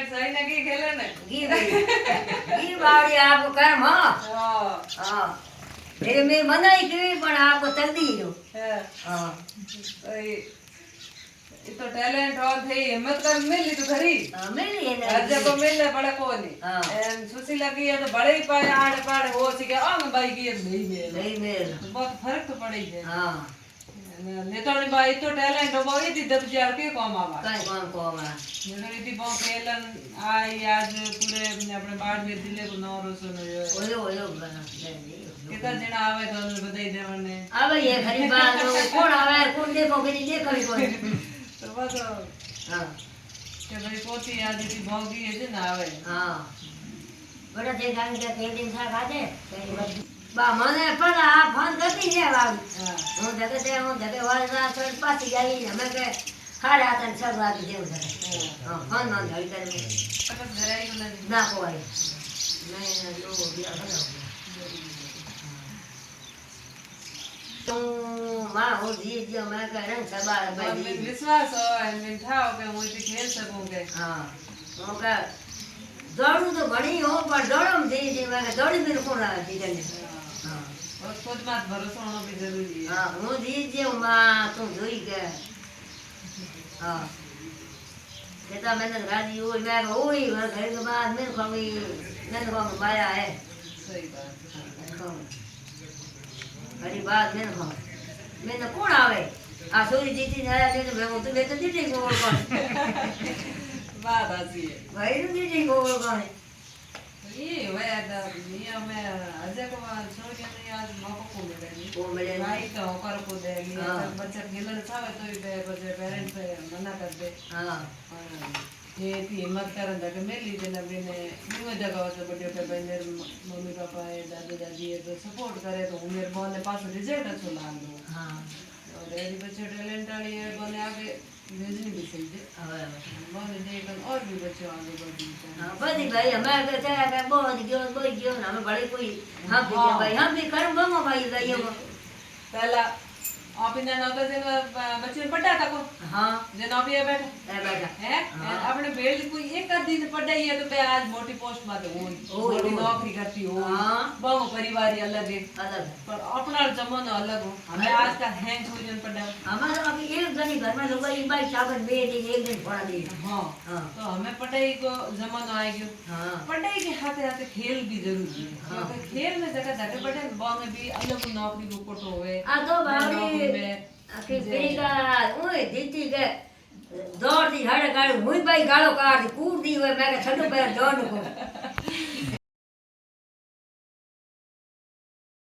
सही ना की खेले ना घी बावड़ी आपको कर्म हाँ हाँ हाँ मेरे में मना ही क्यों पण आपको तकदी हो है हाँ तो ये तो टैलेंट और थे हिम्मत कर मिली तो घरी मिली है हर ना जगह मिलने बड़ा को नहीं हाँ। एंड सुशीला की है तो बड़े ही पाए आड़े पाड़े हो सके आंग बाई की है तो नहीं मिल नहीं मिल तो बहुत फर्क तो पड़े ही है हाँ ने तो नहीं भाई तो टैलेंट हो बहुत ही दब जार के काम आवा कहीं कौन को हमारा ने तो इतनी बहुत खेलन आई आज पूरे अपने बाढ़ में दिले को नौ रोशन हो ओयो बना कितना जना आवे तो बधाई देवन ने अब ये खरी बात हो कौन आवे कौन देखो कि नहीं देखो कोई तो बस हाँ કે ભાઈ પોતી આજે થી ભોગી છે ને આવે हाँ बड़ा थे गांग के कई दिन था खाते बा मने पर आ फोन करती है बाबू હા હું જગે વાળના છોડ પાછી ગઈ અમે કે ખાડા તન સર વાગી દેવું છે હા ફોન માં ધરી કરી પકડ ધરાઈ ગયો નથી ના કોઈ નહીં લો બિયા ભલો તો માં હો જી જો મેં કે રંગ સબાર મને ભાઈ વિશ્વાસ હોય મને થાવ કે હું તે ખેલ શકું કે હા હું કે દોડું તો ઘણી હો પણ દોડમ જી મેં કે દોડી બી કોણ આવે જી હા બસ ખુદ માં ભરોસો હોનો भी जरूरी है हाँ હું જી જો માં તું જોઈ કે हाँ कहता मैंने गाड़ी हुई मैं हुई घर के बाद मैंने को माया है सही बात घड़ी बाद मैंने कौन आवे आ सोरी जीती ने आया मैंने मैं तो लेते जीती को कौन बात आती है भाई नु जीती को कौन ये वह नियम में अजय को छोड़ के नहीं आज मौका को मिलेगी वो मिले भाई तो कर को देगी हाँ। बच्चा खेलन चाहे तो ही बच्चे पेरेंट्स मना कर दे हाँ ये थी हिम्मत करन के मेली देना बिने न्यू जगह से बड़े पे बने मम्मी पापा है दादा दादी है तो सपोर्ट करे तो मेरे बहन ने पास रिजल्ट अच्छा ला लो हाँ और ये बच्चे टैलेंट वाली है बने आगे भेजनी भी सही है હવે बने देखन और भी बच्चे आगे बढ़ी हाँ बदी भाई हमारे के क्या है बहुत गयो ना हमें बड़े कोई हम भी हाँ। भाई हम भी कर्म बमो भाई गयो पहला आप इन नौकर से बच्चे पढ़ा था को हाँ जे नौकरी है बैठा ए बेटा है अपने बेल कोई एक आध दिन पढ़ाई है तो मैं आज मोटी पोस्ट में तो मोटी नौकरी करती हो हाँ। बहु परिवार ही अलग है अलग पर अपना जमाना अलग हो हमें आज का हैंग हो जन पढ़ा हमारा अभी एक जनी घर में लोग एक बार चावल बे दिन एक दिन पड़ा दी हाँ हाँ तो हमें पढ़ाई को जमाना आ गयो हाँ पढ़ाई के हाथे हाथे खेल भी जरूरी है हाँ। क्योंकि खेल में जगह जाके पढ़े बहु में भी अलग नौकरी को कोटो होवे आ तो नौकरी बावड़ी में आखिर पीड़ी का ओए दीदी के दौड़ दी हड़ गाड़ी हुई भाई गालो काट कूद दी हुए मैं के छड़ो पैर दौड़ को